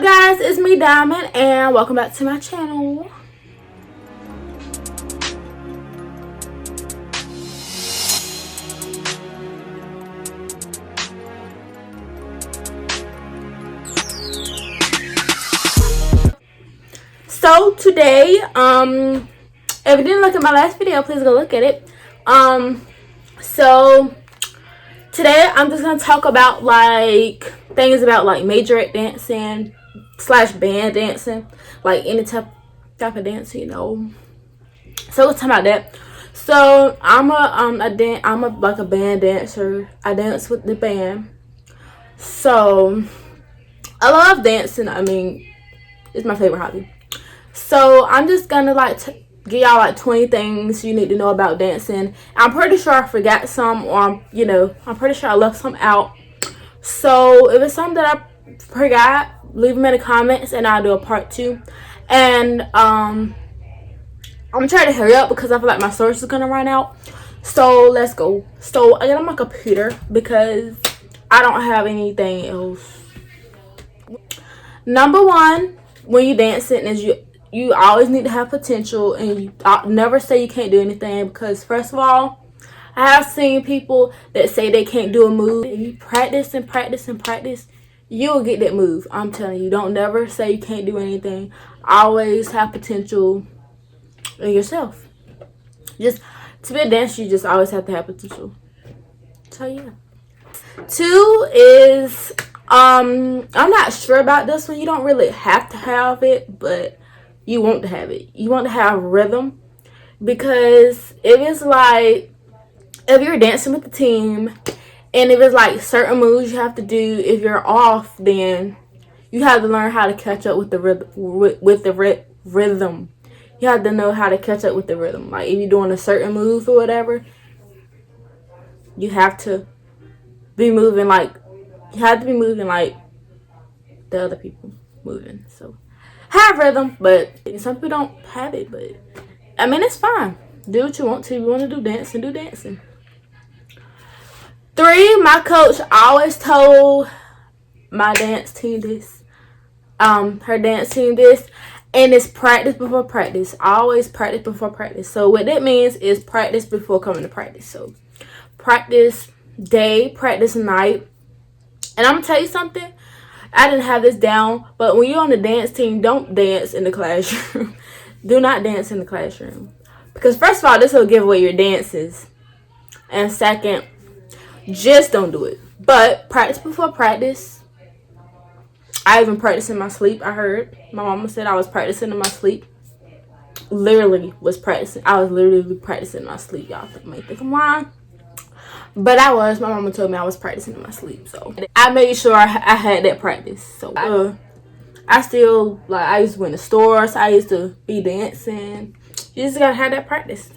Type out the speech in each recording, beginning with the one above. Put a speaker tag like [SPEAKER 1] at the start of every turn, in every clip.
[SPEAKER 1] up, guys? It's me, Diamond, and welcome back to my channel. So today, if you didn't look at my last video, please go look at it. So today I'm just gonna talk about like things about like majorette dancing / band dancing, like any type of dance, you know. So let's talk about that. So I'm like a band dancer. I dance with the band. So I love dancing. I mean, it's my favorite hobby. So I'm just gonna like give y'all like 20 things you need to know about dancing. I'm pretty sure I forgot some, or you know, I'm pretty sure I left some out. So if it's something that I forgot, leave them in the comments and I'll do a part 2. And I'm trying to hurry up because I feel like my source is gonna run out. So let's go. So I got on my computer because I don't have anything else. Number one, when you dancing, is you always need to have potential, and you never say you can't do anything, because first of all, I have seen people that say they can't do a move. If you practice and practice and practice, you'll get that move. I'm telling you, don't never say you can't do anything. Always have potential in yourself. Just to be a dancer, you just always have to have potential. So yeah. 2 is I'm not sure about this one. You don't really have to have it, but you want to have it. You want to have rhythm, because if it's like, if you're dancing with the team and if it's like certain moves you have to do, if you're off, then you have to learn how to catch up with the rhythm. You have to know how to catch up with the rhythm. Like if you're doing a certain move or whatever, you have to be moving like the other people moving. So have rhythm, but some people don't have it. But I mean, it's fine. Do what you want to. If you want to do dancing, do dancing. 3, my coach always told my dance team this. Her dance team this, and it's practice before practice. Always practice before practice. So what that means is practice before coming to practice. So practice day, practice night. And I'm gonna tell you something. I didn't have this down, but when you're on the dance team, don't dance in the classroom. Do not dance in the classroom, because first of all, this will give away your dances, and second, just don't do it. But practice before practice. I even practice in my sleep. I heard my mama said I was practicing in my sleep. Literally was practicing. I was literally practicing in my sleep. Y'all may think I'm lying, but I was. My mama told me I was practicing in my sleep, so I made sure I had that practice. So I still, like, I used to go in the stores. I used to be dancing. You just gotta have that practice.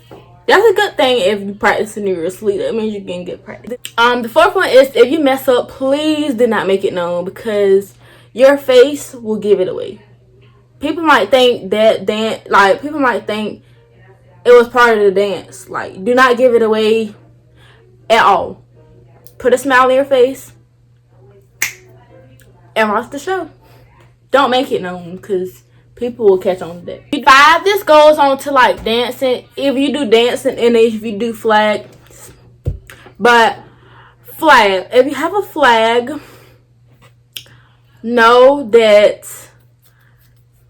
[SPEAKER 1] That's a good thing if you practice in your sleep. That means you're getting good practice. The 4th one is, if you mess up, please do not make it known, because your face will give it away. People might think people might think it was part of the dance. Like, do not give it away at all. Put a smile on your face and watch the show. Don't make it known, because people will catch on to that. 5, this goes on to like dancing. If you do dancing and if you do flag, but flag, if you have a flag, know that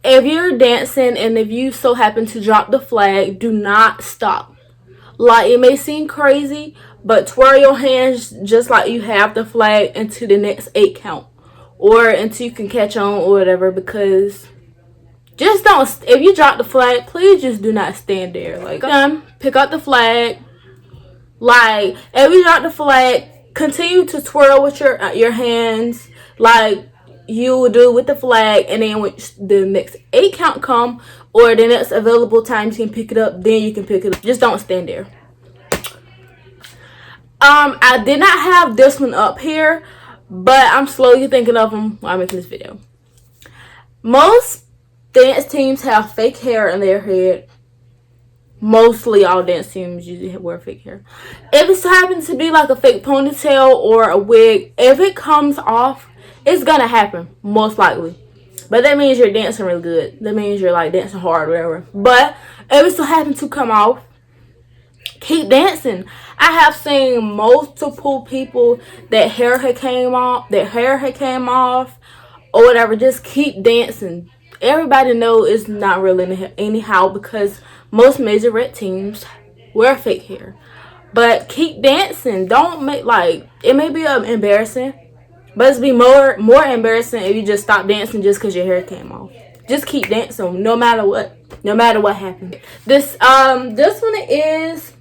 [SPEAKER 1] if you're dancing and if you so happen to drop the flag, do not stop. Like, it may seem crazy, but twirl your hands just like you have the flag into the next 8 count, or until you can catch on or whatever. Because just don't, if you drop the flag, please just do not stand there. Like, pick up the flag. Like, if you drop the flag, continue to twirl with your hands like you would do with the flag, and then when the next 8 count come, or the next available time you can pick it up, then you can pick it up. Just don't stand there. I did not have this one up here, but I'm slowly thinking of them while I'm making this video. Most dance teams have fake hair in their head. Mostly all dance teams usually wear fake hair. If it happens to be like a fake ponytail or a wig, if it comes off, it's gonna happen, most likely. But that means you're dancing really good. That means you're like dancing hard or whatever. But if it still happens to come off, keep dancing. I have seen multiple people that hair had came off, or whatever. Just keep dancing. Everybody know it's not really anyhow, because most majorette teams wear fake hair. But keep dancing. Don't make, like, it may be embarrassing, but it's be more embarrassing if you just stop dancing just because your hair came off. Just keep dancing no matter what happens. This one is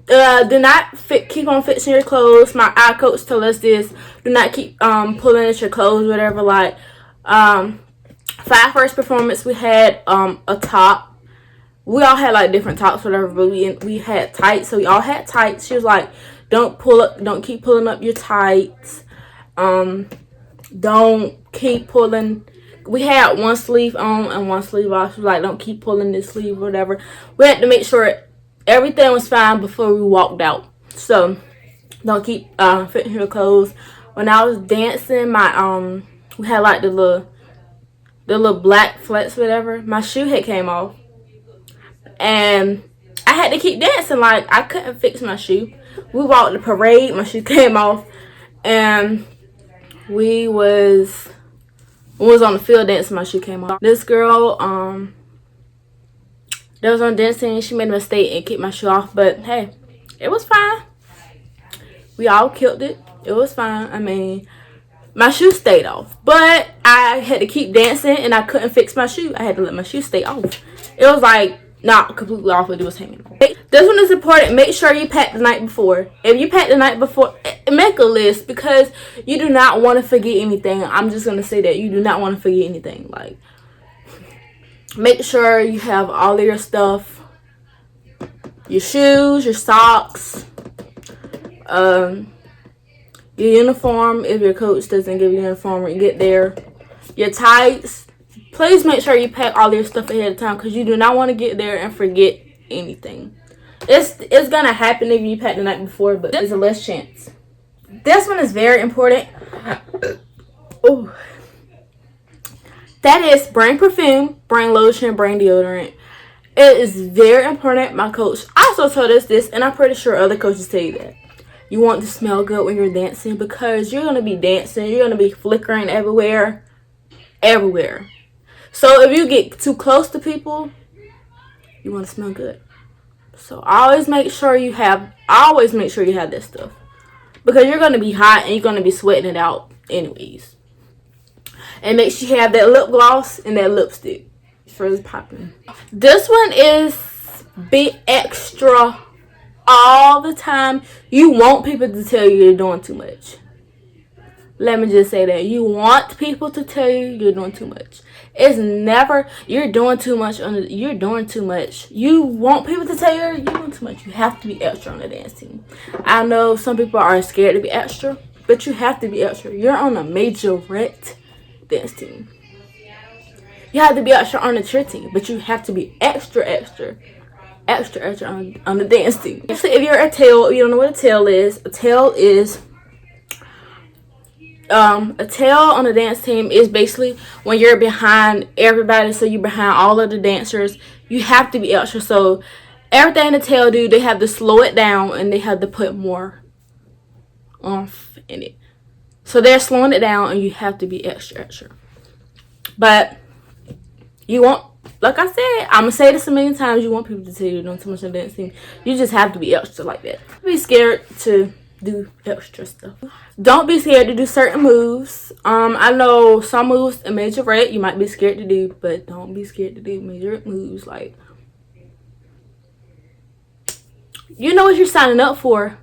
[SPEAKER 1] do not keep on fixing your clothes. Our coach told us this. Do not keep pulling at your clothes, whatever. Like for our first performance, we had a top. We all had like different tops, whatever, but we had tights, so we all had tights. She was like, don't keep pulling up your tights. Don't keep pulling. We had one sleeve on and one sleeve off. She was like, don't keep pulling this sleeve or whatever. We had to make sure everything was fine before we walked out. So don't keep fitting your clothes. When I was dancing, my we had like the little black flats, whatever. My shoe had came off, and I had to keep dancing. Like, I couldn't fix my shoe. We walked the parade, my shoe came off, and we was on the field dancing, my shoe came off. This girl that was on dancing, she made a mistake and kicked my shoe off, but hey, it was fine. We all killed it. It was fine. I mean, my shoe stayed off, but I had to keep dancing and I couldn't fix my shoe. I had to let my shoe stay off. It was like not completely off, but it was hanging on. This one is important. Make sure you pack the night before. If you pack the night before, make a list, because you do not want to forget anything. I'm just going to say that. You do not want to forget anything. Like, make sure you have all of your stuff. Your shoes, your socks, your uniform, if your coach doesn't give you a uniform when you get there, your tights. Please make sure you pack all your stuff ahead of time, because you do not want to get there and forget anything. It's gonna happen if you pack the night before, but there's a less chance. This one is very important. Oh, that is bring perfume, bring lotion, bring deodorant. It is very important. My coach also told us this, and I'm pretty sure other coaches tell you that. You want to smell good when you're dancing, because you're gonna be dancing, you're gonna be flickering everywhere. So if you get too close to people, you want to smell good. So always make sure you have this stuff, because you're gonna be hot and you're gonna be sweating it out anyways. And make sure you have that lip gloss and that lipstick for this popping. This one is be extra all the time. You want people to tell you you're doing too much. Let me just say that. You want people to tell you you're doing too much. It's never, you're doing too much. You're doing too much. You want people to tell you you're doing too much. You have to be extra on the dance team. I know some people are scared to be extra, but you have to be extra. You're on a majorette dance team. You have to be extra on the cheer team, but you have to be extra on the dance team. So if you're a tail, you don't know what a tail is. A tail on the dance team is basically when you're behind everybody. So you're behind all of the dancers. You have to be extra. So everything the tail do, they have to slow it down and they have to put more oomph in it. So they're slowing it down and you have to be extra. But you want, like I said, I'm gonna say this a million times, you want people to tell you you're doing too much on the dance team. You just have to be extra like that. Be scared to do extra stuff. Don't be scared to do certain moves. I know some moves in majorette you might be scared to do, but don't be scared to do majorette moves. Like, you know what you're signing up for.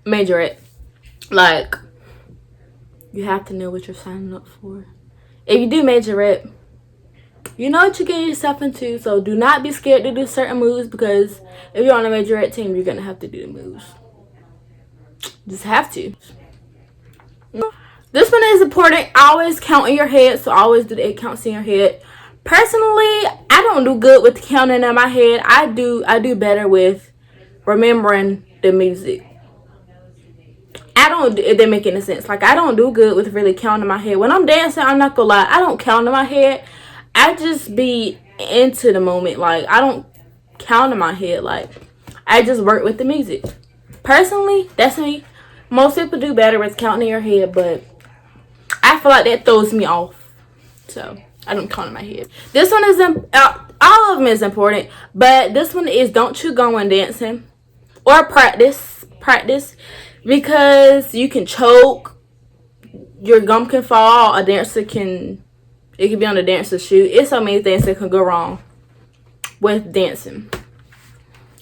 [SPEAKER 1] Majorette, like, you have to know what you're signing up for. If you do majorette, you know what you're getting yourself into. So do not be scared to do certain moves, because if you're on a majorette team, you're gonna have to do the moves. Just have to. This one is important. Always count in your head. So always do the 8 counts in your head. Personally, I don't do good with counting in my head. I do better with remembering the music. I don't, if they make any sense. Like, I don't do good with really counting my head. When I'm dancing, I'm not gonna lie, I don't count in my head. I just be into the moment. Like, I don't count in my head. Like, I just work with the music. Personally, that's me. Most people do better with counting in your head, but I feel like that throws me off. So, I don't count in my head. This one is, all of them is important, but this one is don't chew gum when dancing. Or practice, because you can choke, your gum can fall, it can be on the dancer's shoe. It's so many things that can go wrong with dancing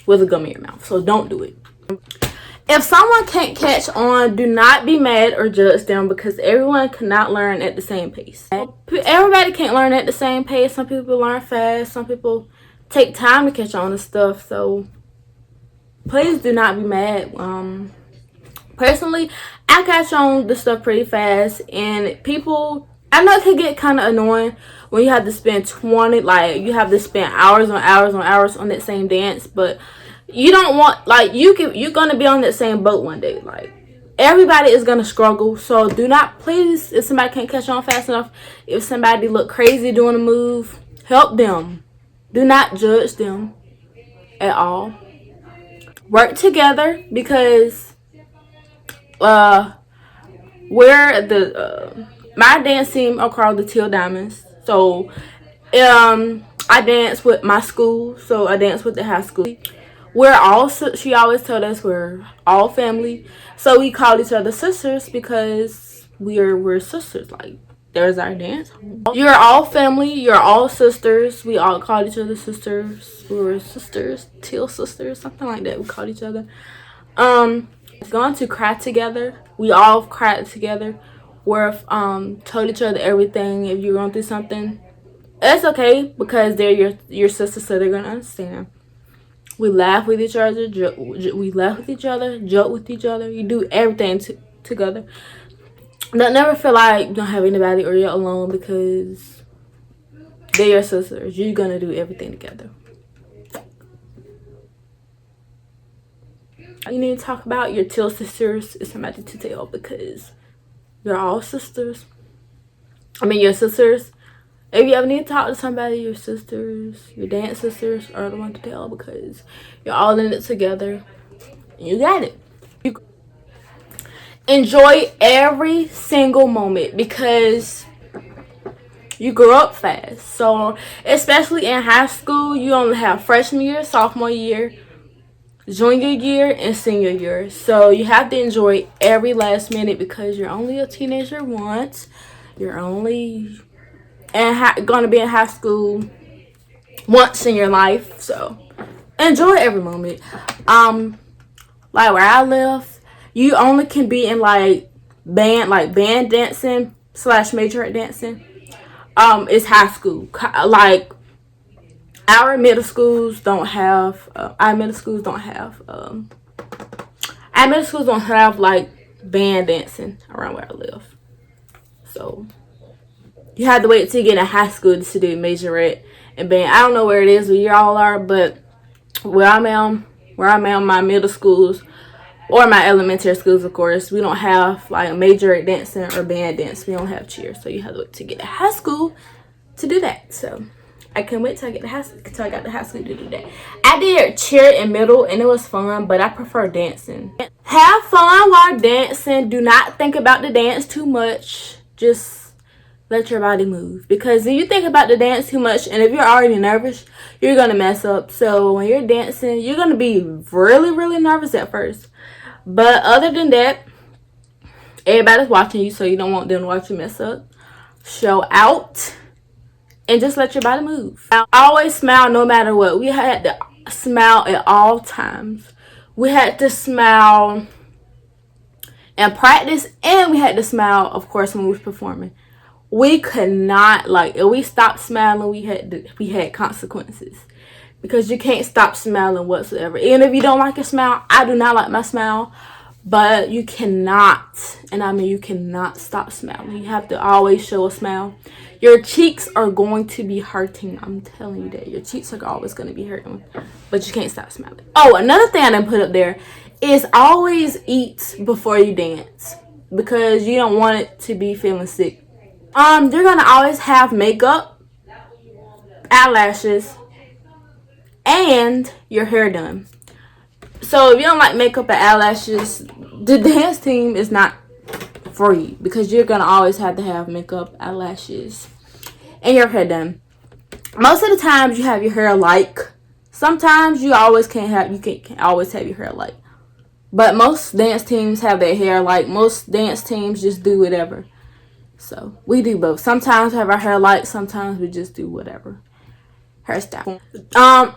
[SPEAKER 1] with a gum in your mouth, so don't do it. If someone can't catch on, do not be mad or judge them, because everyone cannot learn at the same pace. Everybody can't learn at the same pace. Some people learn fast, some people take time to catch on to stuff, so please do not be mad. Personally, I catch on the stuff pretty fast, and people, I know it can get kind of annoying when you have to spend you have to spend hours on hours on hours on that same dance, but you don't want, like, you're gonna be on that same boat one day. Like, everybody is gonna struggle, so do not, please, if somebody can't catch on fast enough, if somebody look crazy doing a move, help them. Do not judge them at all. Work together, because my dance team are called the Teal Diamonds. So I dance with my school, so I dance with the high school. She always told us we're all family, so we call each other sisters, because we're sisters. Like, there's our dance. You're all family, you're all sisters. We all call each other sisters. We were sisters, Teal sisters, something like that. We called each other. Going to cry together. We all cried together. We're told each other everything. If you're going through something, it's okay, because they're your sisters, so they're gonna understand. We laugh with each other. Joke with each other. You do everything together. Don't never feel like you don't have anybody or you're alone, because they're your sisters. You're gonna do everything together. You need to talk about your Teal sisters is somebody to tell, because you're all sisters. Your sisters. If you ever need to talk to somebody, your sisters, your dance sisters are the one to tell, because you're all in it together. You got it. Enjoy every single moment, because you grow up fast. So, especially in high school, you only have freshman year, sophomore year, junior year, and senior year. So you have to enjoy every last minute, because you're only a teenager once. You're only gonna be in high school once in your life, so enjoy every moment. Like where I live, you only can be in band dancing / majorette dancing. It's high school. Like, our middle schools don't have like band dancing around where I live. So you have to wait till you get in high school to do majorette and band. I don't know where it is where y'all are, but where I'm at, my middle schools or my elementary schools, of course, we don't have like majorette dancing or band dance. We don't have cheer, so you have to wait to get to high school to do that. So I can't wait till I got to high school to do that. I did cheer in middle, and it was fun, but I prefer dancing. Have fun while dancing. Do not think about the dance too much. Just let your body move, because if you think about the dance too much, and if you're already nervous, you're gonna mess up. So when you're dancing, you're gonna be really, really nervous at first, but other than that, everybody's watching you, so you don't want them to watch you mess up. Show out and just let your body move. Always smile no matter what. We had to smile at all times. We had to smile and practice, and we had to smile, of course, when we was performing. We could not, like, if we stopped smiling, we had consequences, because you can't stop smiling whatsoever. Even if you don't like your smile, I do not like my smile, but you cannot, and I mean you cannot stop smiling. You have to always show a smile. Your cheeks are going to be hurting. I'm telling you that. Your cheeks are always going to be hurting, but you can't stop smiling. Oh, another thing I didn't put up there is always eat before you dance, because you don't want it to be feeling sick. You're gonna always have makeup, eyelashes, and your hair done. So if you don't like makeup and eyelashes, the dance team is not for you, because you're gonna always have to have makeup, eyelashes, and your hair done. Most of the times you have your hair like. Sometimes you can't always have your hair like. But most dance teams have their hair like. Most dance teams just do whatever. So we do both. Sometimes we have our hair like. Sometimes we just do whatever hairstyle.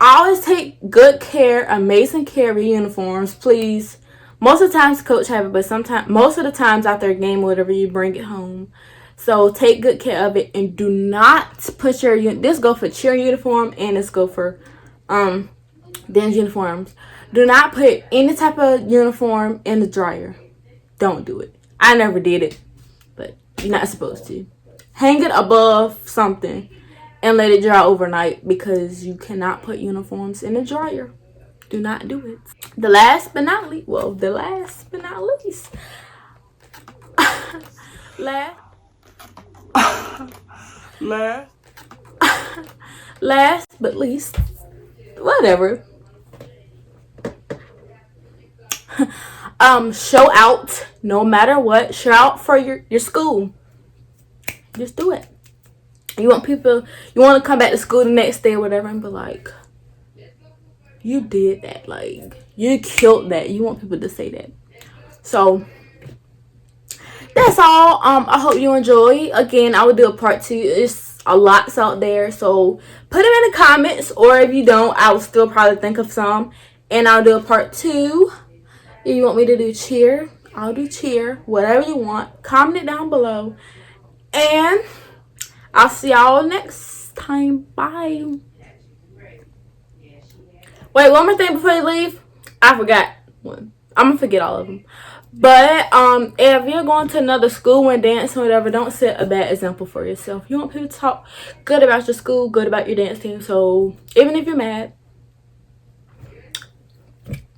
[SPEAKER 1] Always take good care, amazing care of your uniforms, please. Most of the times the coach have it, but most of the times after a game or whatever, you bring it home. So take good care of it, and do not put this go for cheer uniform, and this go for dance uniforms. Do not put any type of uniform in the dryer. Don't do it. I never did it, but you're not supposed to. Hang it above something and let it dry overnight, because you cannot put uniforms in the dryer. Do not do it. The last but not least. Last but least, whatever. Show out no matter what. Show out for your school. Just do it. You want to come back to school the next day or whatever and be like, you did that. Like, you killed that. You want people to say that. So that's all. I hope you enjoy. Again, I will do a part 2. It's a lots out there, so put them in the comments, or if you don't, I will still probably think of some, and I'll do a part 2. If you want me to do cheer, I'll do cheer. Whatever you want, comment it down below, and I'll see y'all next time. Bye. Wait, one more thing before you leave. I forgot one. I'm gonna forget all of them. But if you're going to another school and dancing or whatever, don't set a bad example for yourself. You want people to talk good about your school, good about your dance team. So even if you're mad,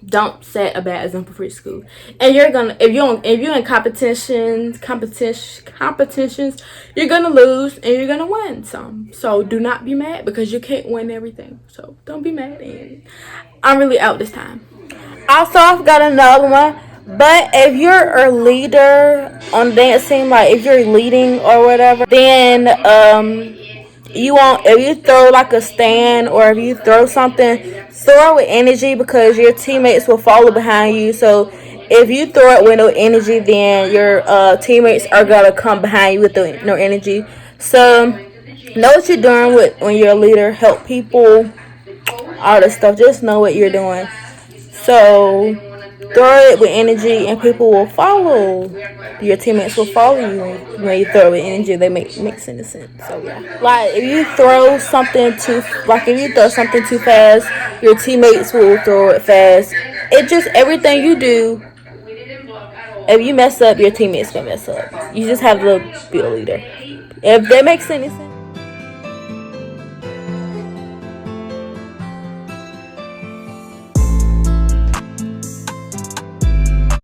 [SPEAKER 1] don't set a bad example for your school. And if you're in competitions, you're gonna lose and you're gonna win some. So do not be mad, because you can't win everything. So don't be mad. And I'm really out this time. Also, I've got another one. But if you're a leader on the dance team, like if you're leading or whatever, then if you throw like a stand, or if you throw something, throw it with energy, because your teammates will follow behind you. So if you throw it with no energy, then your teammates are gonna come behind you with no energy. So know what you're doing when you're a leader. Help people, all this stuff. Just know what you're doing. So throw it with energy, and people will follow. Your teammates will follow you when you throw it with energy. They makes any sense. So yeah, like if you throw something too fast, your teammates will throw it fast. It just everything you do. If you mess up, your teammates gonna mess up. You just have to be a leader. If that makes any sense.